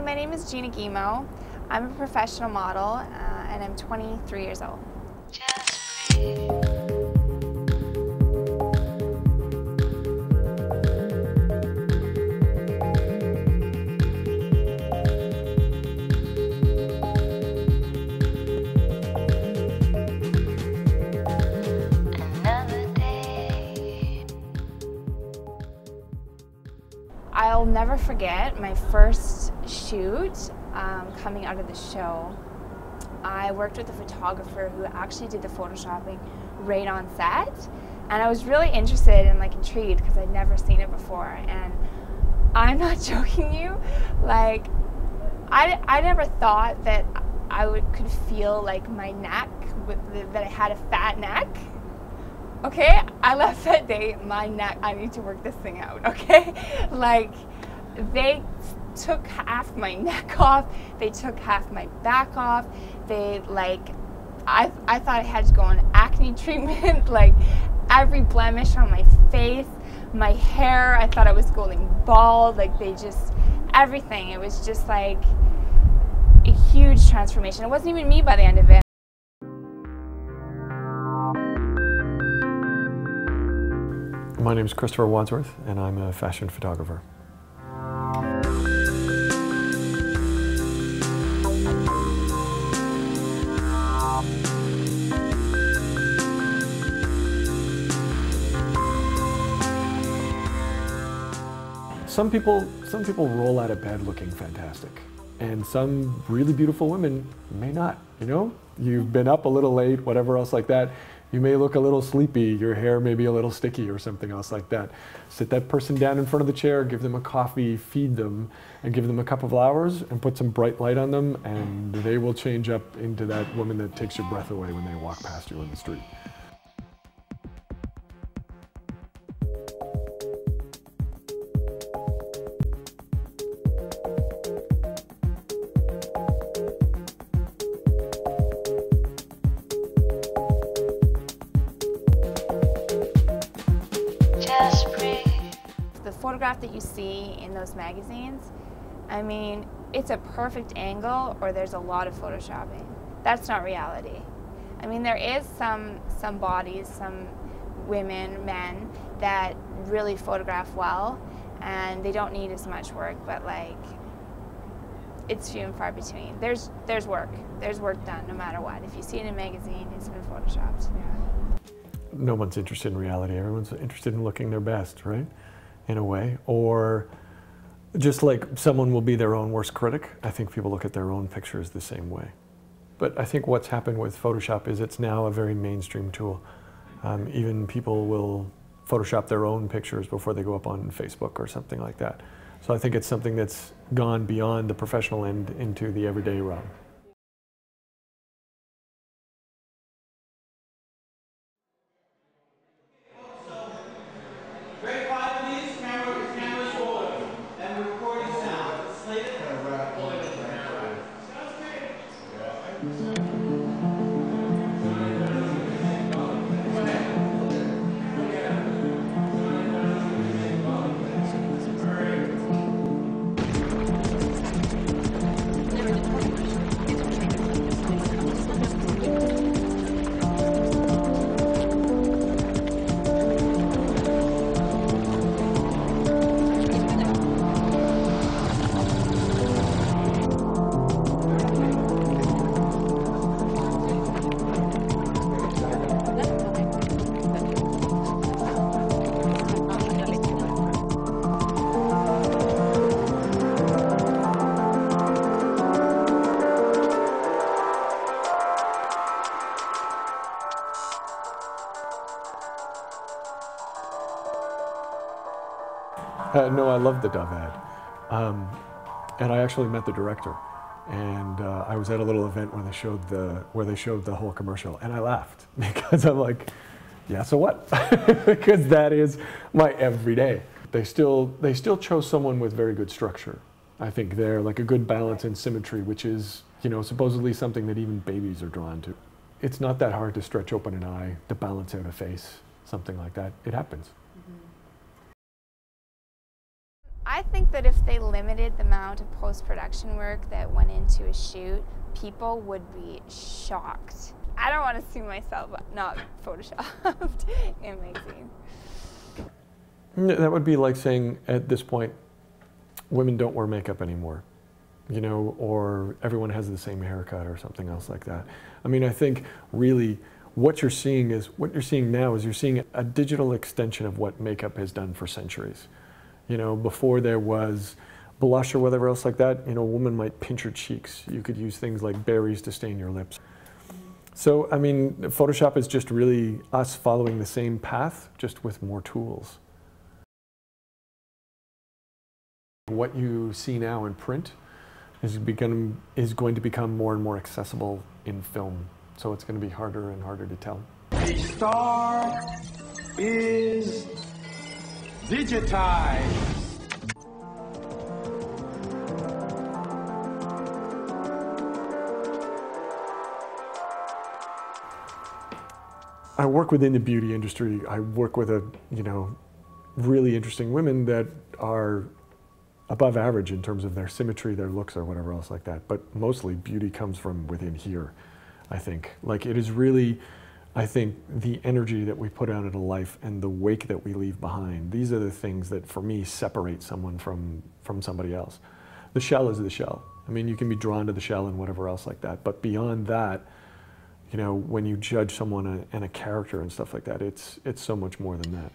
Hi, my name is Gina Guimo. I'm a professional model and I'm 23 years old. Just breathe. I'll never forget my first shoot coming out of the show. I worked with a photographer who actually did the photoshopping right on set, and I was really interested and intrigued because I'd never seen it before. And I'm not joking you, I never thought that I could feel my neck, that I had a fat neck. Okay, I left that day, my neck, I need to work this thing out, okay? They took half my neck off, they took half my back off, I thought I had to go on acne treatment, every blemish on my face, my hair, I thought I was going bald, everything. It was just a huge transformation. It wasn't even me by the end of it. My name is Christopher Wadsworth, and I'm a fashion photographer. Some people roll out of bed looking fantastic, and some really beautiful women may not, You've been up a little late, whatever else like that. You may look a little sleepy, your hair may be a little sticky or something else like that. Sit that person down in front of the chair, give them a coffee, feed them, and give them a couple of flowers and put some bright light on them, and they will change up into that woman that takes your breath away when they walk past you in the street. The photograph that you see in those magazines, I mean, it's a perfect angle or there's a lot of photoshopping. That's not reality. I mean, there is some bodies, some women, men that really photograph well and they don't need as much work, but it's few and far between. There's work. There's work done no matter what. If you see it in a magazine, it's been photoshopped. Yeah. No one's interested in reality. Everyone's interested in looking their best, right? In a way, or just like someone will be their own worst critic, I think people look at their own pictures the same way. But I think what's happened with Photoshop is it's now a very mainstream tool. Even people will Photoshop their own pictures before they go up on Facebook or something like that. So I think it's something that's gone beyond the professional end into the everyday realm. No, I love the Dove ad. And I actually met the director. And I was at a little event where they showed the whole commercial, and I laughed because I'm like, yeah, so what? Because that is my everyday. They still chose someone with very good structure. I think they're a good balance and symmetry, which is, supposedly something that even babies are drawn to. It's not that hard to stretch open an eye, to balance out a face, something like that. It happens. I think think that if they limited the amount of post-production work that went into a shoot, people would be shocked. I don't want to see myself not photoshopped in a magazine. That would be like saying at this point, women don't wear makeup anymore, you know, or everyone has the same haircut or something else like that. I mean, I think really what you're seeing now is you're seeing a digital extension of what makeup has done for centuries. You know, before there was blush or whatever else like that, you know, a woman might pinch her cheeks. You could use things like berries to stain your lips. So, I mean, Photoshop is just really us following the same path, just with more tools. What you see now in print is going to become more and more accessible in film. So it's going to be harder and harder to tell. A star is digitized. I work within the beauty industry. I work with really interesting women that are above average in terms of their symmetry, their looks, or whatever else like that. But mostly beauty comes from within here, I think. Like, it is really, I think, the energy that we put out into life and the wake that we leave behind. These are the things that, for me, separate someone from somebody else. The shell is the shell. I mean, you can be drawn to the shell and whatever else like that. But beyond that, you know, when you judge someone and a character and stuff like that, it's so much more than that.